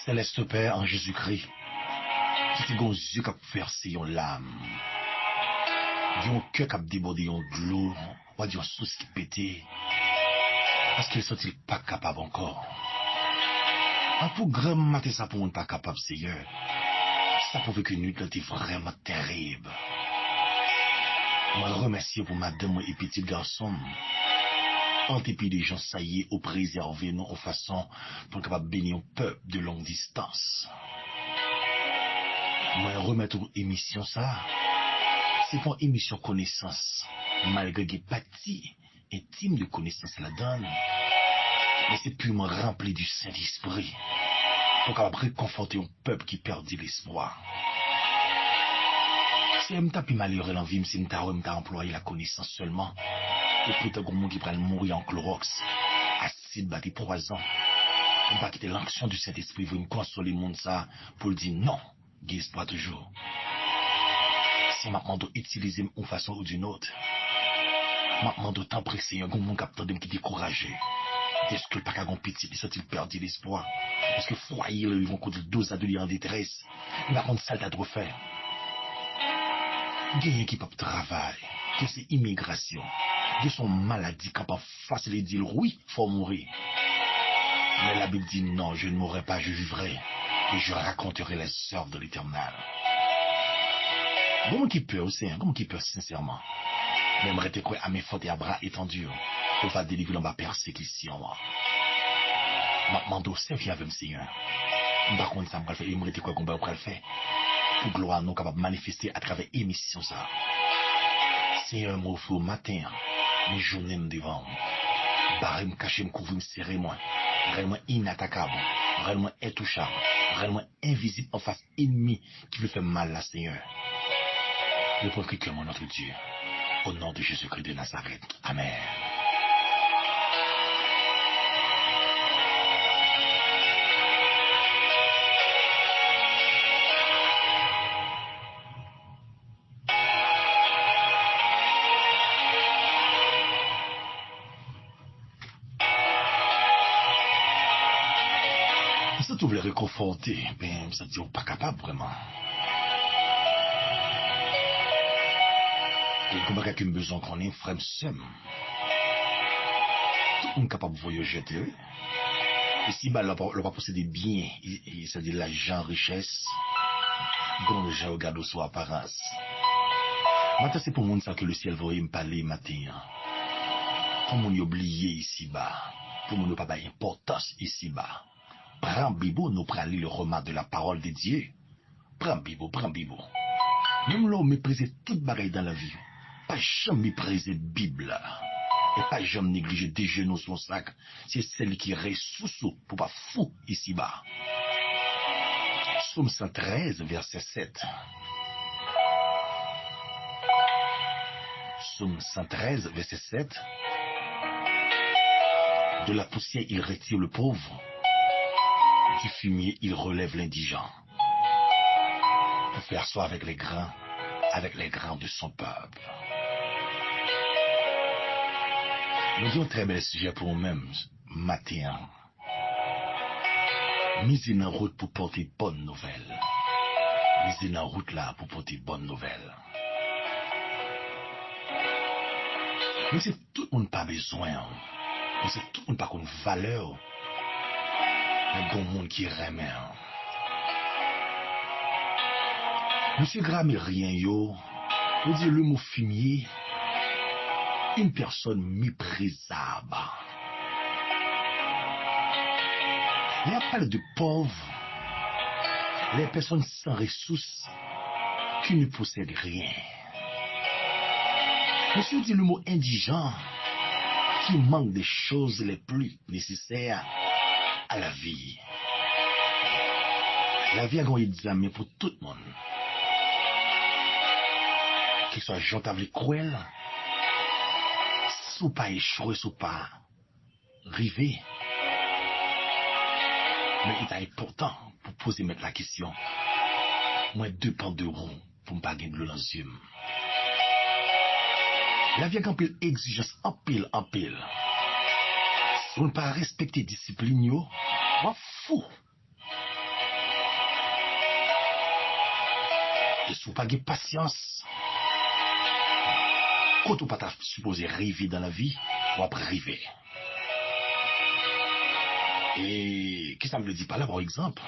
Céleste Père en Jésus-Christ, qui te gon yeux qui versé yon lame, yon cœur qui débordé yon de l'eau, ou yon sous qui pété, parce qu'ils sont-ils pas capables encore. En pour grand matin ça pour on pas capable, Seigneur. Ça prouve que nuit était vraiment terrible. Moi remercie pour madame et petit garçon. En dépit des gens, ça y est, au préserver nous en façon pour capable bénir un peuple de longue distance. Moi, remettre une émission ça, c'est pour une émission connaissance, malgré qu'il y ait partie intime de connaissance la donne, mais c'est purement rempli du Saint-Esprit pour capable réconforter un peuple qui perdit l'espoir. Si je suis malheureux dans la vie, si je suis employé la connaissance seulement, et pourtant, il y a des gens qui prennent mourir en chlorox, acide, bâti, poison. On ne va pas quitter l'action du Saint-Esprit, vous me consoler le monde ça, pour le dire non, il y a espoir toujours. Si maintenant utiliser une façon ou d'une autre, maintenant d'autant pressé, il y a des gens qui sont découragés. Est-ce que le paquet a petit, ils sont-ils perdus l'espoir? Est-ce que foyer, ils vont contre 12 adultes en détresse? Il va contre ça à refaire. Il y a des gens qui peuvent travailler, que c'est immigration. De son maladie capable facile de dire oui, faut mourir. Mais la Bible dit non, je ne mourrai pas, je vivrai et je raconterai les œuvres de l'Éternel. Comment qui peut aussi, comment qui peut sincèrement, même rester quoi à mes fautes et à bras étendus, pour va délivrer dans ma persécution. Maintenant, c'est bien avec le Seigneur. Par contre, ça me fait, il me reste quoi qu'on va le faire pour gloire nous capable de manifester à travers l'émission ça. C'est un mot au matin. Mes journées me devant. Barré me cacher, me couvrir, me serrer moi. Réellement inattaquable. Réellement intouchable. Réellement invisible en face ennemi qui veut faire mal à Seigneur. Le point que mon notre Dieu. Au nom de Jésus-Christ de Nazareth. Amen. Ça tu voulais réconforter, mais ça dit pas capable vraiment. Et comme quelqu'un besoin qu'on ait frère seul. Tout le monde capable de voyager. Et si bah, le pas posséder bien, c'est-à-dire l'argent, richesse, bon le gens regardent sur apparence. Maintenant c'est pour le monde ça que le ciel va me parler matin. Pour le monde oublier ici bas, pour le monde pas d'importance ici bas. Prends Bible, nous prenons le roman de la parole de Dieu. Prends Bible, prends Bible. Même là, on méprise toute bagaille dans la vie. Pas jamais mépriser Bible. Et pas jamais négliger des genoux son sac. C'est celle qui reste sous pour pas fou ici bas. Psaume 113, verset 7. Psaume 113, verset 7. De la poussière, il retire le pauvre. Du fumier, il relève l'indigent. Pour faire soi avec les grains de son peuple. Nous avons un très bel sujet pour nous-mêmes, matin. Mise en route pour porter bonne nouvelle. Mise en route là pour porter bonne nouvelle. Mais c'est tout le monde pas besoin. Mais c'est tout le monde pas une valeur. Un bon monde qui remet. Monsieur Gramérien, yo, vous dire le mot fumier, une personne méprisable. Il y a pas de pauvres, les personnes sans ressources, qui ne possèdent rien. Monsieur dit le mot indigent, qui manque des choses les plus nécessaires à la vie. La vie a un examen pour tout le monde. Qu'il soit gentil cruel, sous pas échoué, sous pas rivé. Mais il est important pour poser mettre la question. Moi, 2 pans de rond pour ne pas gagner de l'eau dans les yeux. La vie a un pile exigence, en pile. Si on ne pas respecter discipline, on fou. Et si vous pas de patience, quand vous pas supposé rêver dans la vie, vous après rêver. Et qu'est-ce que ça me dit par là, par exemple?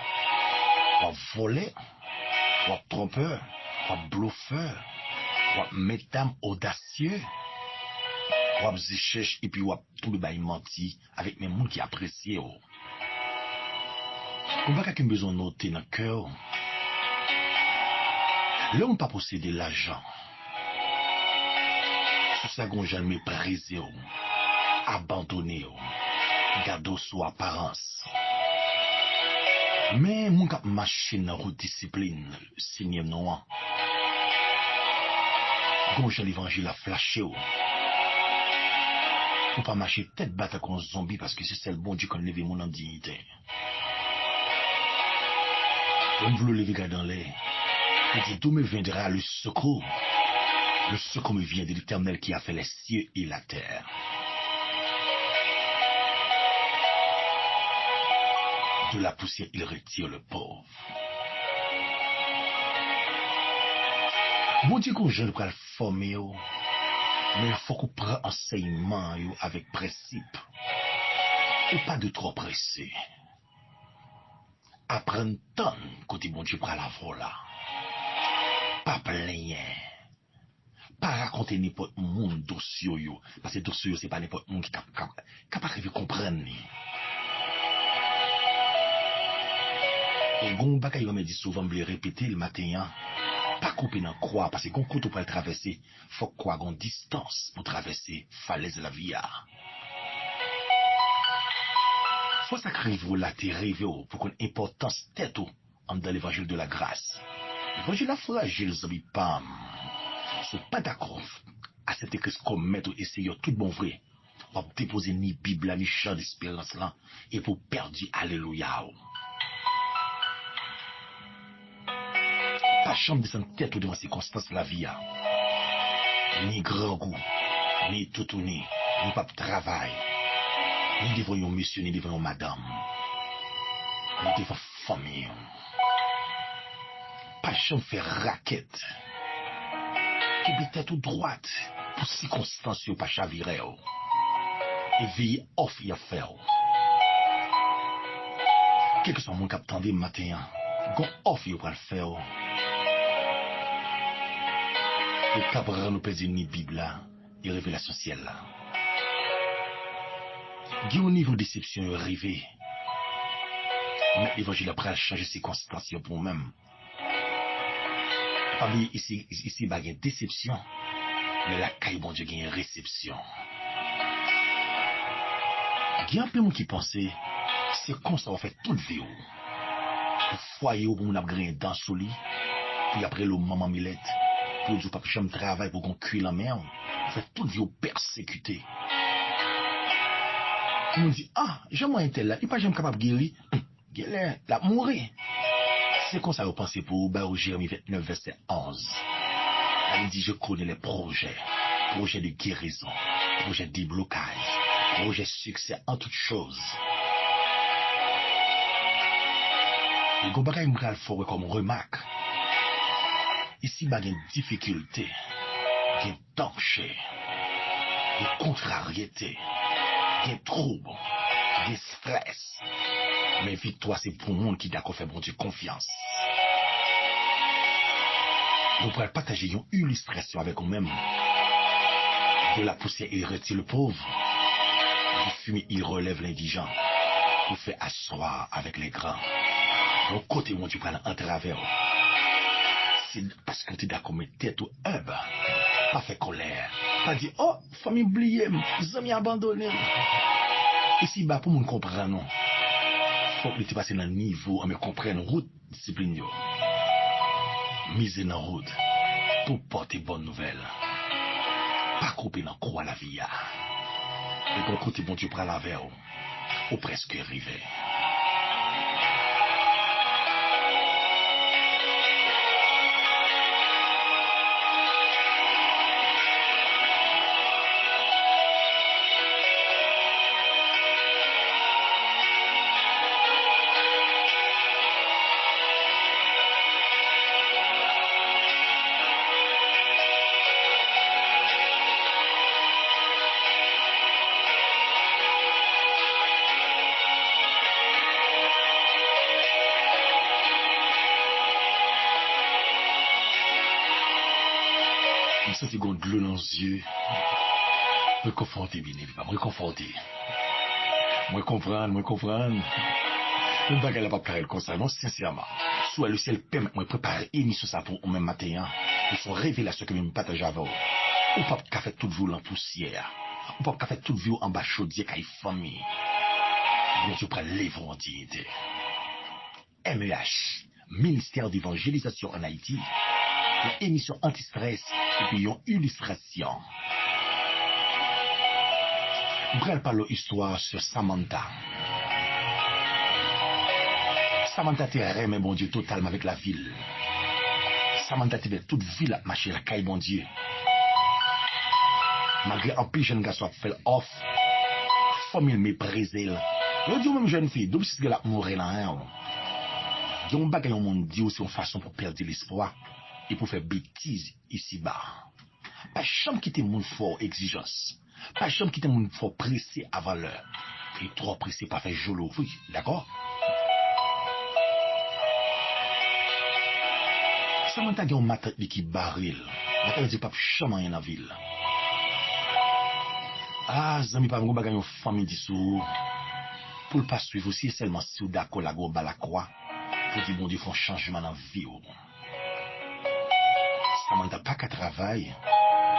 Vous voler, vous trompeur, vous bluffeur, vous mesdames audacieux, vous cherche et puis vous tout le bail menti avec mes gens qui apprécient. Vous n'avez pas besoin de noter dans le cœur. Là, on ne pas posséder l'argent. Sous ça, on jamais méprisé, abandonné, garder sous apparence. Mais mon cap machine dans route discipline, Seigneur Noir. Gonjan l'évangile a flashé. Faut pas marcher tête batte comme un zombie parce que c'est le bon Dieu qui a levé mon en dignité. On veut le lever dans l'air. Il dit d'où me viendra le secours. Le secours me vient de l'Éternel qui a fait les cieux et la terre. De la poussière, il retire le pauvre. Bon Dieu, qu'on jeune pour le former, mais il faut qu'on prenne enseignement avec principe. Et pas de trop pressé. Apprendre tant côté bon Dieu pour la vola. Pas plaigner. Pas raconter n'importe monde dossier, parce que dossier, c'est pas n'importe monde qui capable de comprendre. Et gon bagay yo me dit souvent me répéter le matin, pas couper dans croix parce que gon couteau pour le traverser, faut quoi gon distance pour traverser falaise de la vie. Faut s'acriver la terre pour qu'on importance tête dans l'évangile de la grâce. L'évangile la fragile zombie pam. C'est pas d'accord à cette écrit comme mettre essayer tout bon vrai. Pour déposer ni Bible ni chant d'espérance là et pour perdre alléluia. Pas chambre de son tête devant ces circonstances de la vie. Ni grand goût, ni toutouni, ni pas de travail, ni devant un monsieur, ni devant une madame, ni devant famille. Pas chambre faire raquette. Qui peut être droite pour circonstances pas chavirer. Et veiller off y a faire. Quel que soit mon cap tendé matin, gon off y va le faire. Et cabra nous pèse ni Bible et révélation ciel là. Qui au niveau déception arrivé. Mais l'évangile après changer circonstances pour moi-même. Pas ici bah une déception. Mais la caille bon Dieu gagne réception. Il y a un peu de gens qui pensent c'est comme ça on fait toute vie. Pour foyer où on a grain dans sous lit, puis après le maman millette, pour du pas jamais travail pour qu'on cuire la mer, on fait toute vie persécuté. On nous dit j'aime un tel là, il pas jamais capable de guérir, guérir, la mourir. C'est comme ça vous pensez pour au Jérémie 29 verset 11. Elle dit je connais les projets de guérison, projets de déblocage, projets de succès en toutes choses. Et quand bagay m'pral faut comme remarque, ici il y a une difficulté, une danger, une contrariété, un trouble, des stress. Mais victoire c'est pour le monde qui d'accord fait bon Dieu confiance. Nous pourrons partager une illustration avec nous-mêmes. De la poussière il retire le pauvre, du fumier il relève l'indigent, pour faire asseoir avec les grands. Au côté où tu prends en travers, c'est parce que tu es d'accord avec tête ou pas fait colère, pas dit famille oubliée, amis abandonnés. Ici bas pour nous comprendre non. Faut que tu passes dans le niveau, me comprendre route discipline. Mise dans route pour porter bonne nouvelle. Pas couper dans croix la vie. Et bon côté bon Dieu prend la verre ou presque arrivé. senti gon de l'eau dans les yeux. Me conforter bien évidemment, me conforter. Moi comprendre. Le bagage là pas carré comme ça, non sincèrement. Soit le ciel permet moi préparer émission ça pour même matin. Ils sont révélations que même partage avec vous. Ou pas qu'à faire toute vie en poussière. Ou pas qu'à faire toute vie en bas chaudier qu'à famille. Bon Dieu prend lever en dignité. MEH, Ministère d'évangélisation en Haïti. Une émission anti-stress et puis une illustration. Brel parle histoire sur Samantha. Samantha te remet bon Dieu totalement avec la ville. Samantha te fait toute ville à marcher la caille bon Dieu. Malgré un peu jeune garçon fait off, famille méprisée. Je dis même jeune fille, d'où c'est qu'elle a mouru là hein. Il y a un bagage au monde dit aussi une façon pour perdre l'espoir et pour faire bêtises ici-bas. Pas chambre qui te moun fort exigence. Pas chambre qui te moun fort pressé avant l'heure. Et trop pressé pas faire jolo, oui, d'accord? Samantha a un matin qui baril. Elle dit pas chambre rien dans la ville. Ah, zami pas mon bagage une famille dissous. Pour le pas suivre aussi seulement si vous d'accord la go la croix. Pour dire bon Dieu font changement dans la vie. Samantha pas qu'à travailler,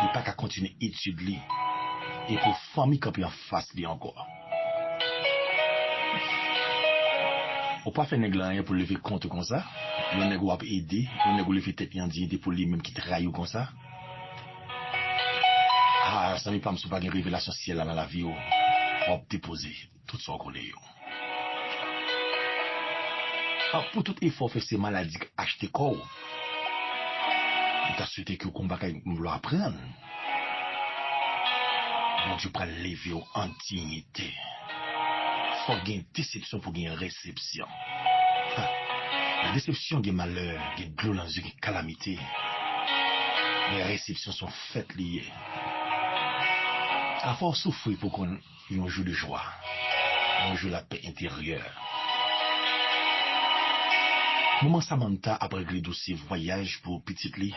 il pas qu'à continuer étudier et pour famille camper en face lui encore. On pas faire nègre pour lever compte comme ça. Le nègre va aider, le nègre lever tête en aider pour lui même qui travaille comme ça. Ah, ça n'est pas me soupas une révélation ciel dans la vie. On va déposer tout ça qu'on est. Ah, pour tout effort faire ces maladies acheter corps. Tu as souhaité que le combat nous l'apprenne. Bon Dieu prend lever en dignité. Faut gagner une déception pour gagner une réception. La déception est malheur, est glorieux, est calamité. Les réceptions sont faites liées. À force souffrir pour qu'on ait un jour de joie, un jour de la paix intérieure. Maman Samantha a réglé dossier voyage pour petite lit.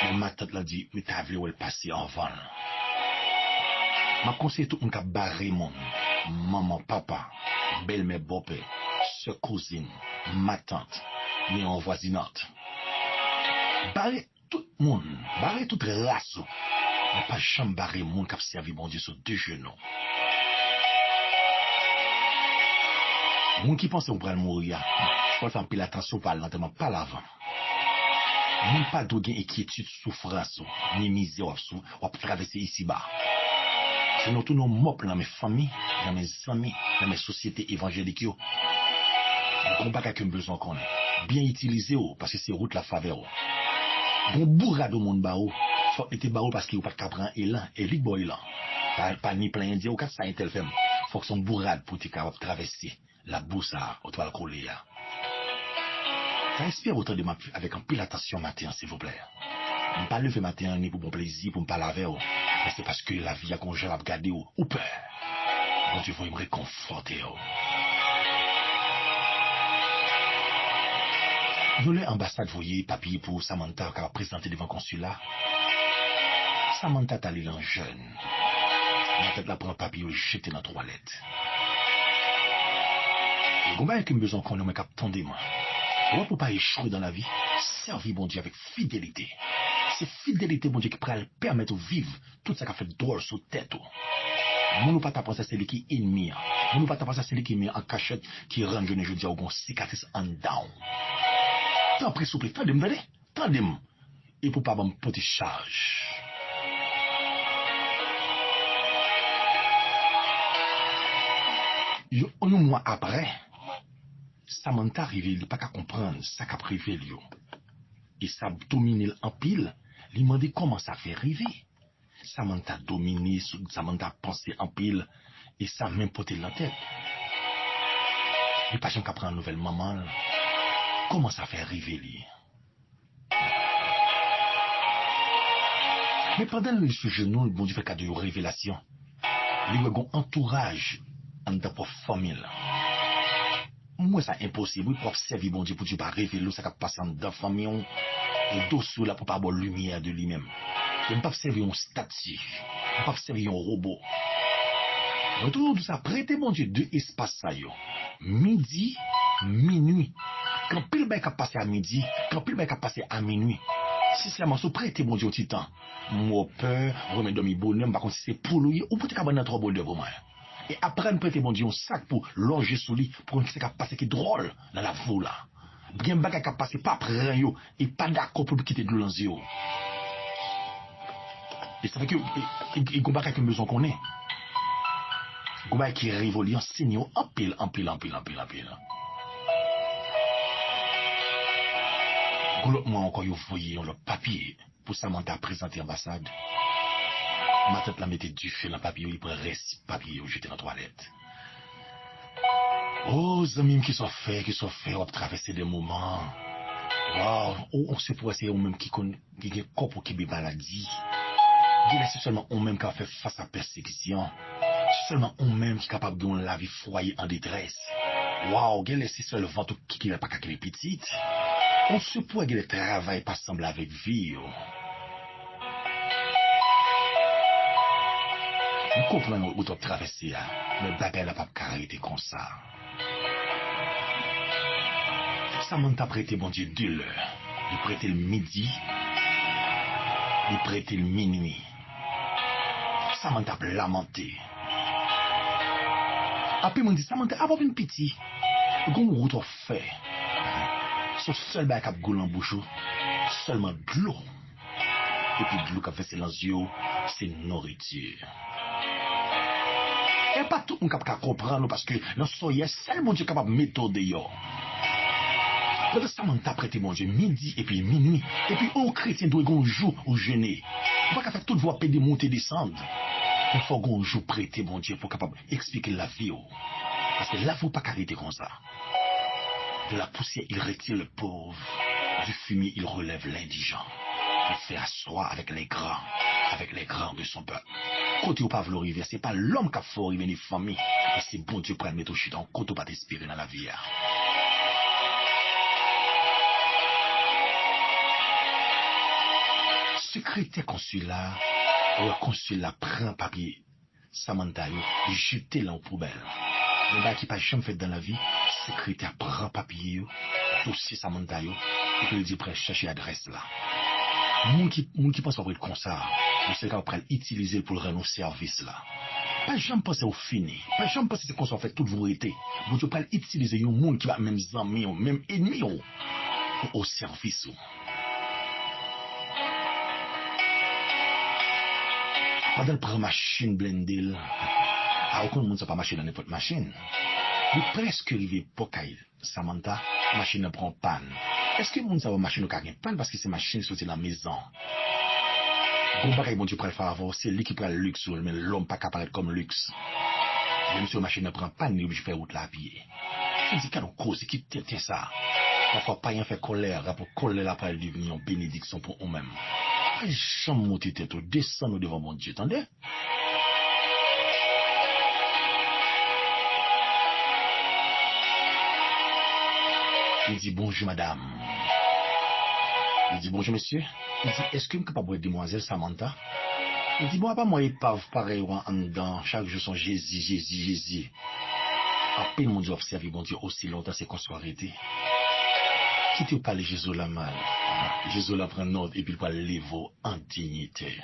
Mais ma tante l'a dit, mais t'as vu où elle passait en vol. M'a conseillé tout le monde qui a barré mon maman, papa, belle-mère, beau-père, soeur, cousine, ma tante, mais en voisinante. Barré tout le monde, barré toute race. Mais pas jamais barré le monde qui a servi mon Dieu sur deux genoux. Moun qui pense qu'on pourrait mourir, je peux faire un peu attention par lentement, pas l'avant. Moun pas de gain inquiétude, souffrance, ni misère, ou traverser ici-bas. C'est nous tous nos mopes dans mes familles, dans mes amis, dans mes sociétés évangéliques. On combat quelqu'un besoin qu'on ait. Bien utilisé, parce que c'est route la faveur. Bon bourrade au monde bao, faut être bao parce qu'il n'y a pas de capran élan, et lit boy élan. Pas ni plein indien, ou qu'à ça, tel femme. Faut que son bourrade pour te capable traverser la bourse au toile collée. Respire autant de ma avec un pile attention matin, s'il vous plaît. Je ne pas lever matin ni pour mon plaisir, pour me pas laver, mais c'est parce que la vie a congé à regarder ou peur. Bon Dieu, vous me réconforter. Nous l'ambassade voyez papier pour Samantha qui a présenté devant le consulat. Samantha t'allait en jeune. La tête la prend papier jeté dans la toilette. Et vous avez besoin qu'on ait un de moi. On pour pas échouer dans la vie, servir bon Dieu avec fidélité. C'est fidélité bon Dieu qui pourra permettre de vivre tout ça qui a fait droit sur tête. Nous ne pas penser à celui qui est ennemi. Nous ne pas penser à celui qui est en cachette, qui rend jeune je dis au bon cicatrice en down. Tant pris souple, tendez-moi. Et pour pas me porter charge. Un mois après, Samantha arrivé, il n'a pas qu'à comprendre ça qu'a privé lui. Et ça domine en pile, il m'a dit comment ça fait rêver. Samantha dominé, Samantha pensé en pile, et ça même porté la tête. Il pas qu'à prendre une nouvelle maman. Comment ça fait rêver lui? Mais pendant le genou, le bon Dieu fait cas de révélation. Il y a un entourage en ta propre famille. Moi, c'est impossible. Pour servir bon Dieu, pour Dieu pas révéler ça qui passe en dans la famille. Et dessous là pour pas avoir lumière de lui-même. Il ne peut pas servir un statue. Il ne peut pas servir un robot. Retournons tout ça. Prêtez mon Dieu deux espaces ça yo. Midi, minuit. Quand pile bail a passé à midi, quand pile bail a passé à minuit. Si c'est la manso prêtez mon Dieu au titan. Moi peur, remettre dormir bonhomme, par contre si c'est pour lui, ou peut-être qu'à trop bon de pour moi. Et après prêter mon Dieu un sac pour loger sous lui, pour qu'il s'est passé qui drôle dans la foule là. Bien bagarre qui a passé pas prendre yo et pas d'accord pour quitter de l'eau dans yo. Et ça fait que il combat avec une besoin qu'on est. Combat qui révolue en signe en pile. Moi encore vous voyez le papier pour Samantha présenter l'ambassade. Ma tête la mettait du feu dans le papier, il prend reste papier jeté dans la toilette. Oh, amis qui sont faits, on traverser des moments. Wow, on se pourrait c'est eux-mêmes qui ont corps qui ont maladie. C'est seulement eux-mêmes qui ont fait face à la persécution. C'est seulement eux-mêmes qui sont capables de donner la vie foyer en détresse. Wow, c'est seulement le ventre qui n'a pas qu'à les petites. On se pourrait que le travail pas semble avec vie. Nous comprenons où tu as traversé, mais bagaille n'a pas arrêté comme ça. Samantha prêté bon Dieu 2 heures. Il prêté le midi. Il prêté le minuit. Samantha a lamenté. Après, on dit Samantha, a pas une pitié. Comment vous avez fait? Son seul bac à goulot en bouche, seulement de l'eau. Et puis de l'eau qui a fait dans les yeux, c'est nourriture. Et pas tout le monde qui comprendre parce que dans ce soir, seul mon Dieu capable de mettre dehors. Quand Samantha prêté mon Dieu midi et puis minuit, et puis un chrétien doit un jour au jeûner. Il ne faut pas faire toute voie pédé monter descendre. Il faut un jour prêter mon Dieu pour capable expliquer la vie. Parce que là, il ne faut pas arrêter comme ça. De la poussière, il retire le pauvre. Du fumier, il relève l'indigent. Il fait asseoir avec les grands de son peuple. Côté au Pavlo Rivière, ce n'est pas l'homme qui a fait arriver les familles. Mais c'est bon Dieu pour mettre au chute en côté pas t'inspirer dans la vie. Secrétaire consulat, le consulat prend papier, Samantha, il jette là en poubelle. Le gars qui n'a pas jamais fait dans la vie, secrétaire prend papier, dossier Samantha, et puis il dit prêt chercher l'adresse là. Moun qui pense avoir comme ça, le secrétaire prend utiliser pour le rendre au service là. Pas jamais penser au fini, pas jamais penser qu'on s'en fait toute vérité. Vous devez pas utiliser un monde qui va même amis, même ennemi au service. Pendant le prend machine blendée, aucun monde ne pas marcher dans n'importe machine. Il presque arrivé pour Samantha, la machine ne prend panne. Est-ce que le monde va machine ne gagne panne parce que ces machines sont dans la maison? Bon bagay bon Dieu pour le faire avoir, c'est lui qui prend le luxe, mais l'homme pas capable comme luxe. Même si la machine ne prend panne, il est obligé de faire route la pied. Je dis qu'il y a une cause qui tient ça. Parfois, pas rien fait colère, pour colère après devenir une bénédiction pour eux-mêmes. Pas jamais monter tête, descendre devant mon Dieu, attendez? Il dit bonjour madame. Il dit bonjour monsieur. Il dit est-ce que vous êtes capable de demoiselle Samantha? Il dit bon pas moi épave pareil en dedans chaque jour son Jésus. À peine mon Dieu observe mon Dieu aussi longtemps c'est qu'on soit arrêté. Quittez pas les Jésus la mal. Jésus la prend note et puis il va lever en dignité.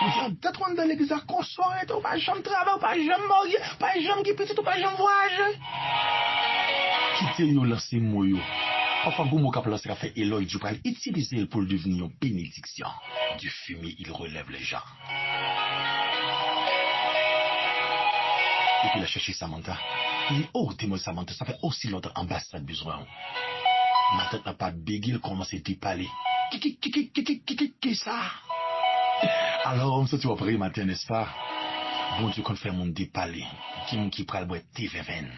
Il dit peut-être on dans l'église qu'on soit arrêté, pas jamais travailler, pas jamais marier, pas jamais qui petit, pas jamais voyager. Quittez yo lancer moyo. Parfois bon mot cap lancer fait Eloy Dieu pour utiliser pour devenir une bénédiction. Du fumier il relève les gens. Et puis il a cherché Samantha. Il dit oh dis-moi Samantha, ça fait aussi longtemps ambassade besoin. Ma tête n'a pas bégué, il commence à dépaler. Qui ça? Alors on se dit après matin n'est-ce pas? Bon Dieu qu'on fait mon dépaler. Qui prend le boîte thé verveine.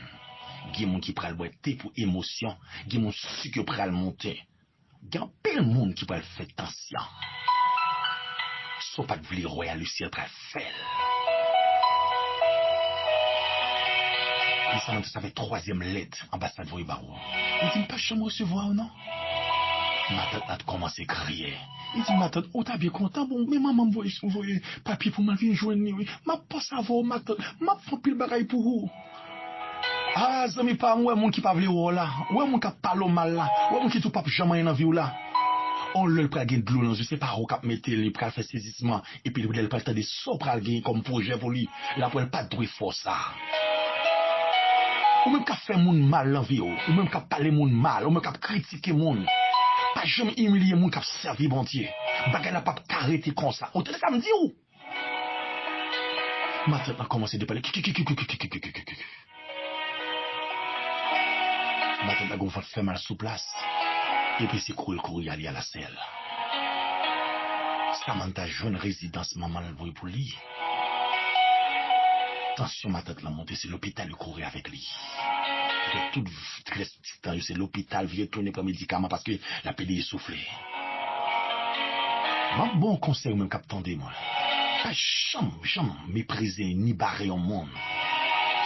Qui moun qui pral boire thé pour émotion, qui moun sucre pral monter. Gen pile monde qui pral faire tension. So pas de vli royal le ciel pral faire. Il ça fait troisième lettre ambassade Voybarou. Il dit pas jamais recevoir non. Ma tante a commencé à crier. Il dit, ma tante, oh, t'as bien content, bon, mais maman me voyait papier pour m'en joindre, oui. Ma pas savoir, ma tante, ma fait pile bagaille pour vous. Ah, zami pas moi, mon qui pas vle ou là. Ouais, mon qui parle mal là. Ouais, mon qui tout pas jamais dans vie là. On le pral gen de l'eau, je sais pas où cap mettre, il pral faire saisissement. Et puis, il pral des so pral gen comme projet pour lui. Là, pour pas de force ça. Ou même qu'à faire moun mal dans vie, ou même qu'à parler moun mal, ou même qu'à critiquer moun. Pas jamais humilier moun qu'à servir bon Dieu. Bagay n'a pas arrêter comme ça. On te laisse me dire où? Ma tête a commencé de parler. Ma tête a gonflé fait mal sous place. Et puis c'est courir aller à la selle. Samantha jeune résidence maman le pour lui. Tension ma tête l'a montée, c'est l'hôpital lui courir avec lui. Tout très distant, c'est l'hôpital vient tourner comme médicament parce que la pédé est soufflée. Mon bon conseil même captain de moi. Pas jamais mépriser ni barrer au monde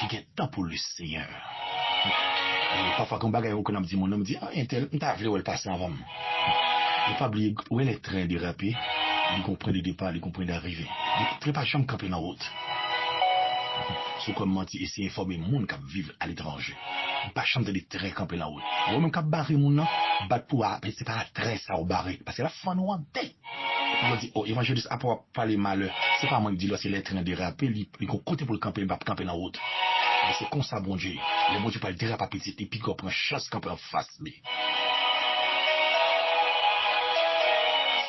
qui est temps pour le Seigneur. Parfois quand bagaille on dit mon homme dit ah intel t'as vu où elle passe avant. Il pas oublier où est le train dérapé, il comprend le départ, il comprend l'arrivée. Il très pas jamais camper dans route. C'est comme menti essayer informer monde qui vivent à l'étranger. Pas chambre de très camper là haut. Ou même qui barrer mon nom, battre pour c'est pas très ça au barrer parce que la fin nous en tête. On dit oh évangéliste après parler mal, c'est pas moi qui dis là c'est les trains dérapé, il côté pour le camper, il va camper dans route. C'est comme ça bon Dieu. Le bon Dieu pas déraper petit et puis qu'on prend chasse camper en face mais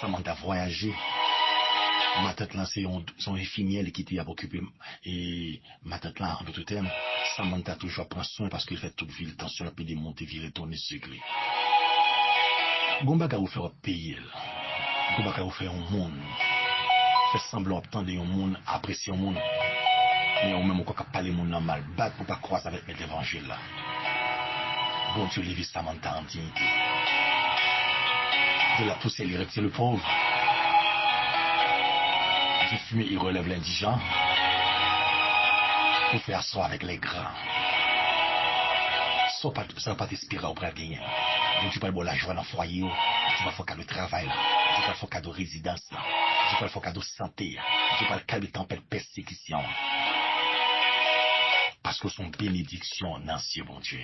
ça m'a voyager. Ma tête là, c'est son infirmière qui était à occuper. Et ma tête là, en d'autres termes, Samantha toujours prend soin parce qu'il fait toute ville, tension, puis des montées, virer, tourner, sucré. Gomba vous faire payer. Gomba vous faire un monde. Fait semblant d'obtendre un monde, apprécier un monde. Mais au même moment qu'on parle monde normal, battre pour pas croiser avec l'évangile là. Bon Dieu, les Samantha en dignité. De la poussière, il retire le pauvre. Du fumier, il relève l'indigent pour faire ça avec les grands. Ça va pas t'inspirer auprès de gagner. Donc tu peux pas la joie dans le foyer, tu vas faire cadeau de travail, tu vas faire cadeau de résidence, tu vas faire cadeau de santé, tu vas faire tempête de persécution. Parce que son bénédiction, non, c'est bon Dieu.